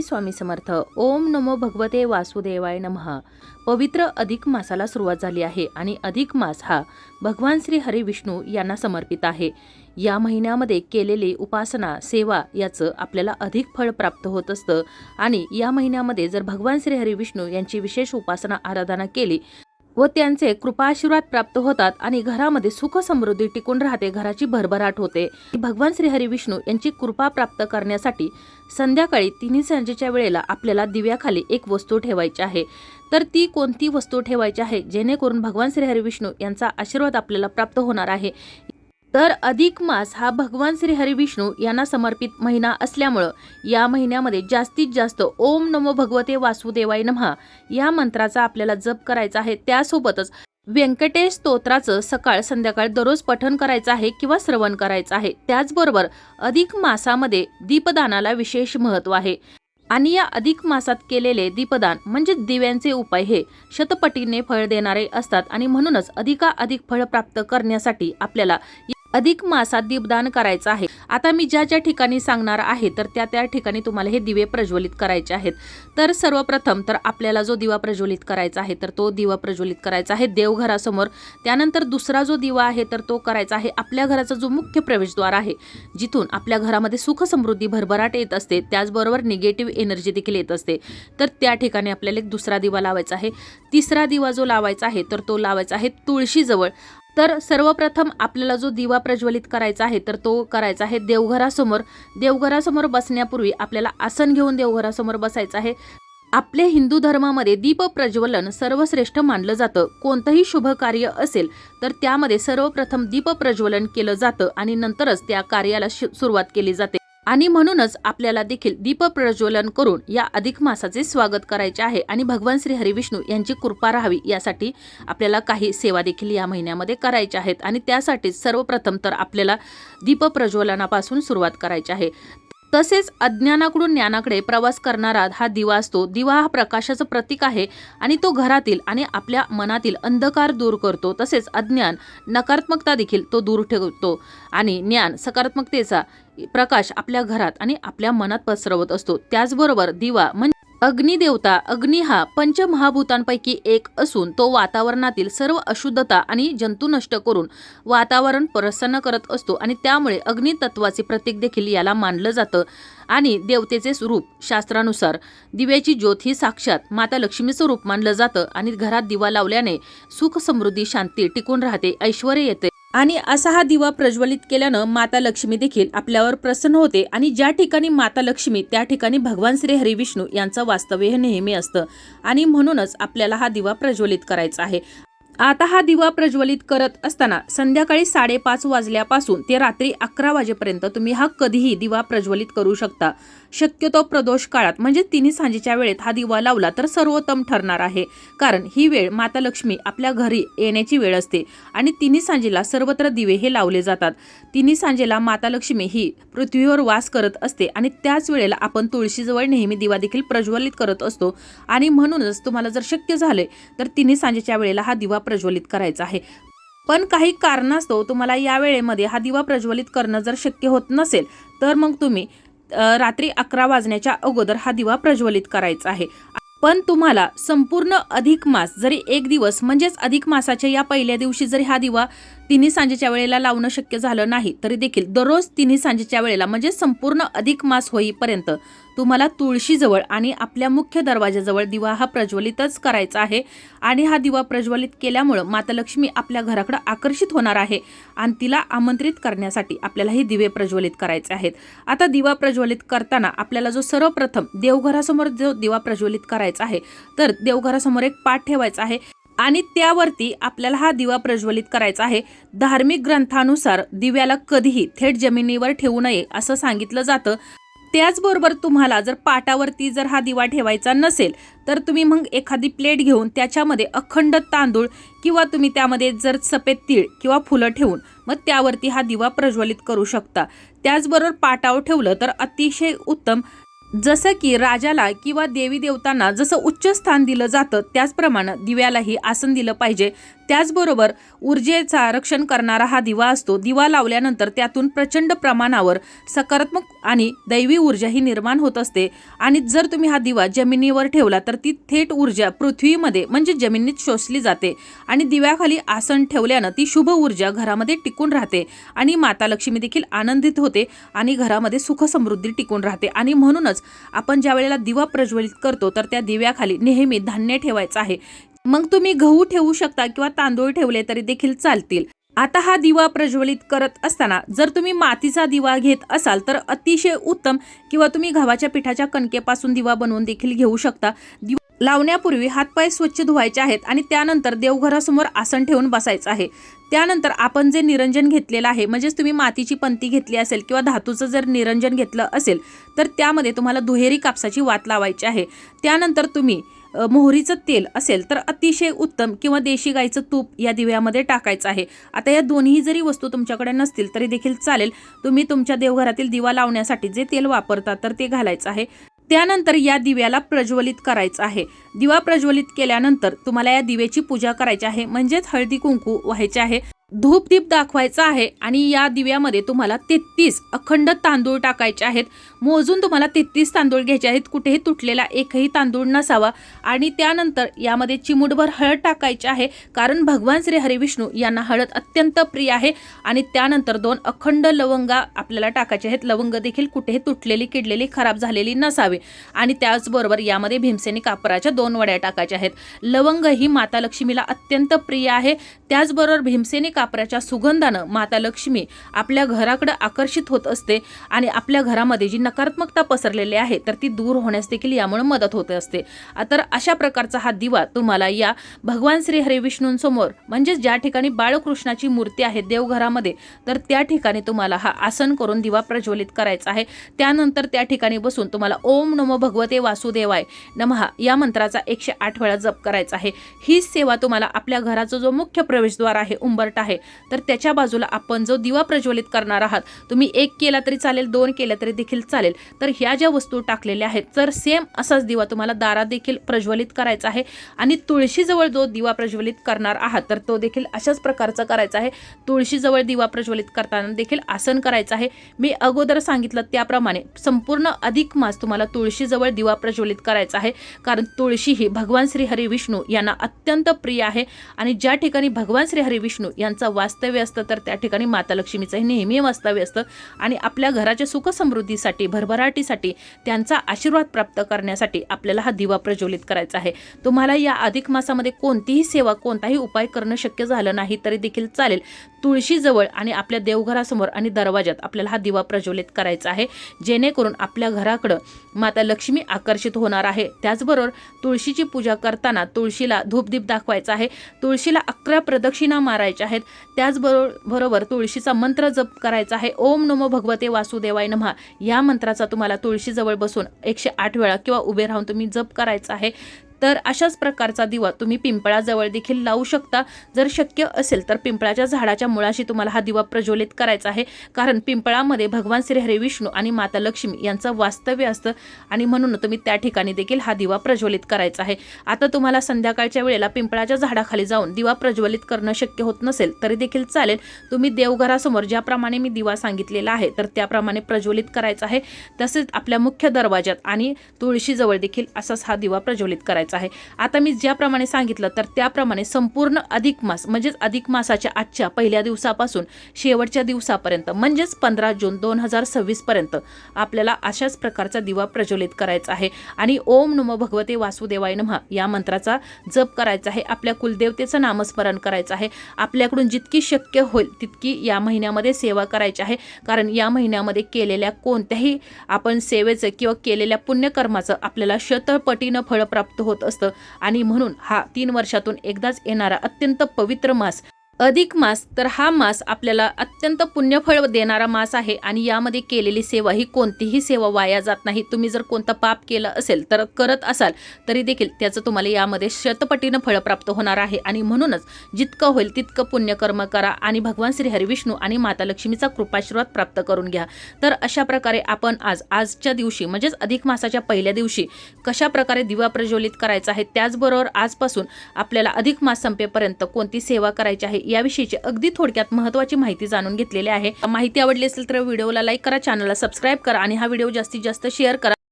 स्वामी समर्थ. ओम नमो भगवते वासुदेवाय नमः. पवित्र अधिक मासाला सुरुवात झाली आहे आणि अधिक मास हा भगवान श्री हरी विष्णू यांना समर्पित आहे. या महिन्यामध्ये केलेली उपासना सेवा याचं आपल्याला अधिक फळ प्राप्त होत असतं आणि या महिन्यामध्ये जर भगवान श्री हरी विष्णू यांची विशेष उपासना आराधना केली व त्यांचे कृपाआशीर्वाद प्राप्त होतात आणि घरामध्ये सुख समृद्धी टिकून राहते, घराची भरभराट होते. भगवान श्री हरी विष्णू यांची कृपा प्राप्त करण्यासाठी संध्याकाळी तिन्ही सांजेच्या वेळेला आपल्याला दिव्याखाली एक वस्तू ठेवायची आहे. तर ती कोणती वस्तू ठेवायची आहे जेणेकरून भगवान श्री हरी विष्णू यांचा आशीर्वाद आपल्याला प्राप्त होणार आहे. तर अधिक मास हा भगवान श्री हरी विष्णू यांना समर्पित महिना असल्यामुळं या महिन्यामध्ये जास्तीत जास्त ओम नमो भगवते वासुदेवाय नमः या मंत्राचा आपल्याला जप करायचा आहे. त्यासोबतच व्यंकटेश स्तोत्राचं सकाळ संध्याकाळ दररोज पठण करायचं आहे किंवा श्रवण करायचं आहे. त्याचबरोबर अधिक मासामध्ये दीपदानाला विशेष महत्त्व आहे आणि या अधिक मासात केलेले दीपदान म्हणजे दिव्यांचे उपाय हे शतपटीने फळ देणारे असतात आणि म्हणूनच अधिकाधिक फळ प्राप्त करण्यासाठी आपल्याला अधिक मासात दीपदान करायचं आहे. आता मी ज्या ठिकाणी सांगणार आहे तर त्या ठिकाणी तुम्हाला हे दिवे प्रज्वलित करायचे आहेत. तर सर्वप्रथम तर आपल्याला जो दिवा प्रज्वलित करायचा आहे तर तो दिवा प्रज्वलित करायचा आहे देवघरासमोर. त्यानंतर दुसरा जो दिवा आहे तर तो करायचा आहे आपल्या घराचा जो मुख्य प्रवेशद्वार आहे, जिथून आपल्या घरामध्ये सुख समृद्धी भरभराट येत असते, त्याचबरोबर निगेटिव्ह एनर्जी देखील येत असते. तर त्या ठिकाणी आपल्याला एक दुसरा दिवा लावायचा आहे. तिसरा दिवा जो लावायचा आहे तर तो लावायचा आहे तुळशीजवळ. तर सर्वप्रथम आपल्याला जो दिवा प्रज्वलित करायचा आहे तर तो करायचा आहे देवघरासमोर. देवघरासमोर बसण्यापूर्वी आपल्याला आसन घेऊन देवघरासमोर बसायचं आहे. आपल्या हिंदू धर्मामध्ये दीप प्रज्वलन सर्वश्रेष्ठ मानलं जातं. कोणतंही शुभ कार्य असेल तर त्यामध्ये सर्वप्रथम दीप प्रज्वलन केलं जातं आणि नंतरच त्या कार्याला सुरुवात केली जाते आणि म्हणूनच आपल्याला देखील दीप प्रज्वलन करून या अधिक मासाचे स्वागत करायचे आहे आणि भगवान श्री हरी विष्णू यांची कृपा राहावी यासाठी आपल्याला काही सेवा देखील या महिन्यामध्ये करायच्या आहेत आणि त्यासाठी सर्वप्रथम तर आपल्याला दीप प्रज्वलनापासून सुरुवात करायची आहे. तसेच अज्ञानाकडून ज्ञानाकडे प्रवास करणारा हा दिवा असतो. दिवा हा प्रकाशाचं प्रतीक आहे आणि तो घरातील आणि आपल्या मनातील अंधकार दूर करतो. तसेच अज्ञान नकारात्मकता देखील तो दूर ठेवतो आणि ज्ञान सकारात्मकतेचा प्रकाश आपल्या घरात आणि आपल्या मनात पसरवत असतो. त्याचबरोबर दिवा म्हणजे अग्निदेवता. अग्नी हा पंचमहाभूतांपैकी एक असून तो वातावरणातील सर्व अशुद्धता आणि जंतू नष्ट करून वातावरण प्रसन्न करत असतो आणि त्यामुळे अग्नितत्वाचे प्रतीक देखील याला मानलं जातं. आणि देवतेचे स्वरूप शास्त्रानुसार दिव्याची ज्योत ही साक्षात माता लक्ष्मीचं रूप मानलं जातं आणि घरात दिवा लावल्याने सुख समृद्धी शांती टिकून राहते, ऐश्वर्य येते आणि असा हा दिवा प्रज्वलित केल्यानं माता लक्ष्मी देखील आपल्यावर प्रसन्न होते आणि ज्या ठिकाणी माता लक्ष्मी त्या ठिकाणी भगवान श्री हरी विष्णू यांचं वास्तव्य हे नेहमी असतं आणि म्हणूनच आपल्याला हा दिवा प्रज्वलित करायचा आहे. आता हा दिवा प्रज्वलित करत असताना संध्याकाळी 5:30 वाजल्यापासून ते रात्री 11 वाजेपर्यंत तुम्ही हा कधीही दिवा प्रज्वलित करू शकता. शक्यतो प्रदोष काळात म्हणजे तिन्ही सांजेच्या वेळेत हा दिवा लावला तर सर्वोत्तम ठरणार आहे, कारण ही वेळ माता लक्ष्मी आपल्या घरी येण्याची वेळ असते आणि तिन्ही सांजेला सर्वत्र दिवे हे लावले जातात. तिन्ही सांजेला माता लक्ष्मी ही पृथ्वीवर वास करत असते आणि त्याच वेळेला आपण तुळशीजवळ नेहमी दिवा देखील प्रज्वलित करत असतो आणि म्हणूनच तुम्हाला जर शक्य झाले तर तिन्ही सांजेच्या वेळेला हा दिवा प्रज्वलित करायचा आहे. पण काही कारणास्तव तुम्हाला या वेळेमध्ये हा दिवा प्रज्वलित करणं जर शक्य होत नसेल तर मग तुम्ही रात्री 11 वाजण्याच्या अगोदर हा दिवा प्रज्वलित करायचा आहे. पण तुम्हाला संपूर्ण अधिक मास जरी एक दिवस म्हणजेच अधिक मासाच्या या पहिल्या दिवशी जरी हा दिवा तिन्ही सांजेच्या वेळेला लावणं शक्य झालं नाही तरी देखील दररोज तिन्ही सांजेच्या वेळेला म्हणजे संपूर्ण अधिक मास होईपर्यंत तुम्हाला तुळशीजवळ आणि आपल्या मुख्य दरवाजाजवळ दिवा हा प्रज्वलितच करायचा आहे आणि हा दिवा प्रज्वलित केल्यामुळं माता लक्ष्मी आपल्या घराकडे आकर्षित होणार आहे आणि तिला आमंत्रित करण्यासाठी आपल्याला हे दिवे प्रज्वलित करायचे आहेत. आता दिवा प्रज्वलित करताना आपल्याला जो सर्वप्रथम देवघरासमोर जो दिवा प्रज्वलित करायचा आहे तर देवघरासमोर एक पाट ठेवायचा आहे आणि त्यावरती आपल्याला हा दिवा प्रज्वलित करायचा आहे. धार्मिक ग्रंथानुसार दिव्याला कधीही थेट जमिनीवर ठेवू नये असं सांगितलं जातं. त्याचबरोबर तुम्हाला जर पाटावरती जर हा दिवा ठेवायचा नसेल तर तुम्ही मग एखादी प्लेट घेऊन त्याच्यामध्ये अखंड तांदूळ किंवा तुम्ही त्यामध्ये जर सफेद तीळ किंवा फुलं ठेवून मग त्यावरती हा दिवा प्रज्वलित करू शकता. त्याचबरोबर पाटावर ठेवलं तर अतिशय उत्तम. जसं की राजाला किंवा देवी देवतांना जसं उच्च स्थान दिलं जातं त्याचप्रमाणे दिव्यालाही आसन दिलं पाहिजे. त्याचबरोबर ऊर्जेचा रक्षण करणारा हा दिवा असतो. दिवा लावल्यानंतर त्यातून प्रचंड प्रमाणावर सकारात्मक आणि दैवी ऊर्जा ही निर्माण होत असते आणि जर तुम्ही हा दिवा जमिनीवर ठेवला तर ती थेट ऊर्जा पृथ्वीमध्ये म्हणजे जमिनीत शोषली जाते आणि दिव्याखाली आसन ठेवल्यानं ती शुभ ऊर्जा घरामध्ये टिकून राहते आणि माता लक्ष्मी देखील आनंदित होते आणि घरामध्ये सुख समृद्धी टिकून राहते. आणि म्हणूनच आपण ज्या वेळेला दिवा प्रज्वलित करतो तर त्या दिव्याखाली नेहमी धान्य ठेवायचं आहे. मग तुम्ही गहू ठेवू शकता किंवा तांदूळ ठेवले तरी देखील चालतील. आता हा दिवा प्रज्वलित करत असताना जर तुम्ही मातीचा दिवा घेत असाल तर अतिशय उत्तम, किंवा तुम्ही गव्हाच्या पिठाच्या कणकेपासून दिवा बनवून देखील घेऊ शकता. दिवा लावण्यापूर्वी हातपाय स्वच्छ धुवायचे आहेत आणि त्यानंतर देवघरासमोर आसन ठेवून बसायचं आहे. त्यानंतर आपण जे निरंजन घेतलेलं आहे, म्हणजेच तुम्ही मातीची पंती घेतली असेल किंवा धातूचं जर निरंजन घेतलं असेल तर त्यामध्ये तुम्हाला दुहेरी कापसाची वात लावायची आहे. त्यानंतर तुम्ही मोहरीचं तेल असेल तर अतिशय उत्तम, किंवा देशी गाईचं तूप या दिव्यामध्ये टाकायचं आहे. आता या दोन्ही जरी वस्तू तुमच्याकडे नसतील तरी देखील चालेल. तुम्ही तुमच्या देवघरातील दिवा लावण्यासाठी जे तेल वापरता तर ते घालायचं आहे. त्यानंतर या दिव्याला प्रज्वलित करायचं आहे. दिवा प्रज्वलित केल्यानंतर तुम्हाला या दिव्याची पूजा करायची आहे, म्हणजेच हळदी कुंकू व्हायचे आहे, धूप दीप दाखवायचा आहे आणि या दिव्यामध्ये तुम्हाला 33 अखंड तांदूळ टाकायचे आहेत. मोजून तुम्हाला 33 तांदूळ घ्यायचे आहेत, कुठेही तुटलेला एकही तांदूळ नसावा. आणि त्यानंतर यामध्ये चिमूटभर हळद टाकायची आहे, कारण भगवान श्री हरिविष्णू यांना हळद अत्यंत प्रिय आहे. आणि त्यानंतर 2 अखंड लवंगा आपल्याला टाकायचे आहेत. लवंग देखील कुठेही तुटलेली किडलेली खराब झालेली नसावी. आणि त्याचबरोबर यामध्ये भीमसेनी कापराच्या 2 वड्या टाकायच्या आहेत. लवंग ही माता लक्ष्मीला अत्यंत प्रिय आहे. त्याचबरोबर भीमसेनी कापराच्या सुगंधानं माता लक्ष्मी आपल्या घराकडे आकर्षित होत असते आणि आपल्या घरामध्ये जी नकारात्मकता पसरलेली आहे तर ती दूर होण्यास देखील यामुळे मदत होत असते. तर अशा प्रकारचा हा दिवा तुम्हाला या भगवान श्री हरिविष्णूंसमोर, म्हणजे ज्या ठिकाणी बाळकृष्णाची मूर्ती आहे देवघरामध्ये, तर त्या ठिकाणी तुम्हाला हा आसन करून दिवा प्रज्वलित करायचा आहे. त्यानंतर त्या ठिकाणी बसून तुम्हाला ओम नमो भगवते वासुदेवाय नमः या मंत्राचा 108 वेळा जप करायचा आहे. ही सेवा तुम्हाला आपल्या घराचा जो मुख्य प्रवेशद्वार आहे, उंबरठा आहे, तर त्याच्या बाजूला आपण जो दिवा प्रज्वलित करणार आहात, तुम्ही 1 केला तरी चालेल, 2 केला तरी देखील चालेल. तर ह्या ज्या वस्तू टाकलेल्या आहेत तर सेम असाच दिवा तुम्हाला दारात देखील प्रज्वलित करायचा आहे. आणि तुळशीजवळ जो दिवा प्रज्वलित करणार आहात तर तो देखील अशाच प्रकारचा करायचा आहे. तुळशीजवळ दिवा प्रज्वलित करताना देखील आसन करायचं आहे. मी अगोदर सांगितलं त्याप्रमाणे संपूर्ण अधिक मास तुम्हाला तुळशीजवळ दिवा प्रज्वलित करायचा आहे, कारण तुळशी ही भगवान श्री हरी विष्णू यांना अत्यंत प्रिय आहे. आणि ज्या ठिकाणी भगवान श्री हरी विष्णू यांचं वास्तव्य असतं तर त्या ठिकाणी माता लक्ष्मीचंही नेहमी वास्तव्य असतं. आणि आपल्या घराच्या सुख समृद्धीसाठी, भरभराटीसाठी, त्यांचा आशीर्वाद प्राप्त करण्यासाठी आपल्याला हा दिवा प्रज्वलित करायचा आहे. तुम्हाला या अधिक मासामध्ये कोणतीही सेवा, कोणताही उपाय करणं शक्य झालं नाही तरी देखील चालेल. तुळशीजवळ आणि आपल्या देवघरासमोर आणि दरवाजात आपल्याला हा दिवा प्रज्वलित करायचा आहे, जेणेकरून आपल्या घराकडं माता लक्ष्मी आकर्षित होणार आहे. त्याचबरोबर तुळशीची पूजा करताना तुळशीला धूपदीप दाखवायचा आहे. तुळशीला 11 प्रदक्षिणा मारायच्या आहेत. त्याचबरोबर तुळशीचा मंत्र जप करायचा आहे. ओम नमो भगवते वासुदेवाय नमः या मंत्राचा तुम्हाला तुळशीजवळ बसून 108 वेळा किंवा उभे राहून तुम्ही जप करायचा आहे. तर अशाच प्रकारचा दिवा तुम्ही पिंपळाजवळ देखील लावू शकता. जर शक्य असेल तर पिंपळाच्या झाडाच्या मुळाशी तुम्हाला हा दिवा प्रज्वलित करायचा आहे, कारण पिंपळामध्ये भगवान श्री हरी विष्णू आणि माता लक्ष्मी यांचं वास्तव्य असतं आणि म्हणून तुम्ही त्या ठिकाणी देखील हा दिवा प्रज्वलित करायचा आहे. आता तुम्हाला संध्याकाळच्या वेळेला पिंपळाच्या झाडाखाली जाऊन दिवा प्रज्वलित करणं शक्य होत नसेल तरी देखील चालेल. तुम्ही देवघरासमोर ज्याप्रमाणे मी दिवा सांगितलेला आहे तर त्याप्रमाणे प्रज्वलित करायचा आहे. तसेच आपल्या मुख्य दरवाजात आणि तुळशीजवळ देखील असाच हा दिवा प्रज्वलित करायचा आहे. आता मी ज्याप्रमाणे सांगितलं तर त्याप्रमाणे संपूर्ण अधिक मास, म्हणजेच अधिक मासाच्या आजच्या पहिल्या दिवसापासून शेवटच्या दिवसापर्यंत, म्हणजेच 15 जून 2026 पर्यंत आपल्याला अशाच प्रकारचा दिवा प्रज्वलित करायचा आहे. आणि ओम नमो भगवते वासुदेवाय नमः या मंत्राचा जप करायचा आहे. आपल्या कुलदेवतेचं नामस्मरण करायचं आहे. आपल्याकडून जितकी शक्य होईल तितकी या महिन्यामध्ये सेवा करायची आहे, कारण या महिन्यामध्ये केलेल्या कोणत्याही आपण सेवेचं किंवा केलेल्या पुण्यकर्माचं आपल्याला शतपटीनं फळ प्राप्त होत असतं. आणि म्हणून हा 3 वर्षातून एकदाच येणारा अत्यंत पवित्र मास अधिक मास तर हा मास आपल्याला अत्यंत पुण्यफळ देणारा मास आहे आणि यामध्ये केलेली सेवा ही कोणतीही सेवा वाया जात नाही। तुम्ही जर कोणतं पाप केलं असेल तर करत असाल तरी देखील त्याचं तुम्हाला यामध्ये शतपटीनं फळ प्राप्त होणार आहे आणि म्हणूनच जितकं होईल तितकं पुण्यकर्म करा आणि भगवान श्री हरिविष्णू आणि माता लक्ष्मीचा कृपाशीर्वाद प्राप्त करून घ्या। तर अशा प्रकारे आपण आजच्या दिवशी म्हणजेच अधिक मासाच्या पहिल्या दिवशी कशा प्रकारे दिवा प्रज्वलित करायचा आहे, त्याचबरोबर आजपासून आपल्याला अधिक मास संपेपर्यंत कोणती सेवा करायची आहे याविषयीची अगदी थोडक्यात महत्त्वाची माहिती जाणून घेतलेली आहे। माहिती आवडली असेल तर व्हिडिओला लाईक करा, चॅनलला सबस्क्राईब करा आणि हा व्हिडिओ जास्तीत जास्त शेअर करा।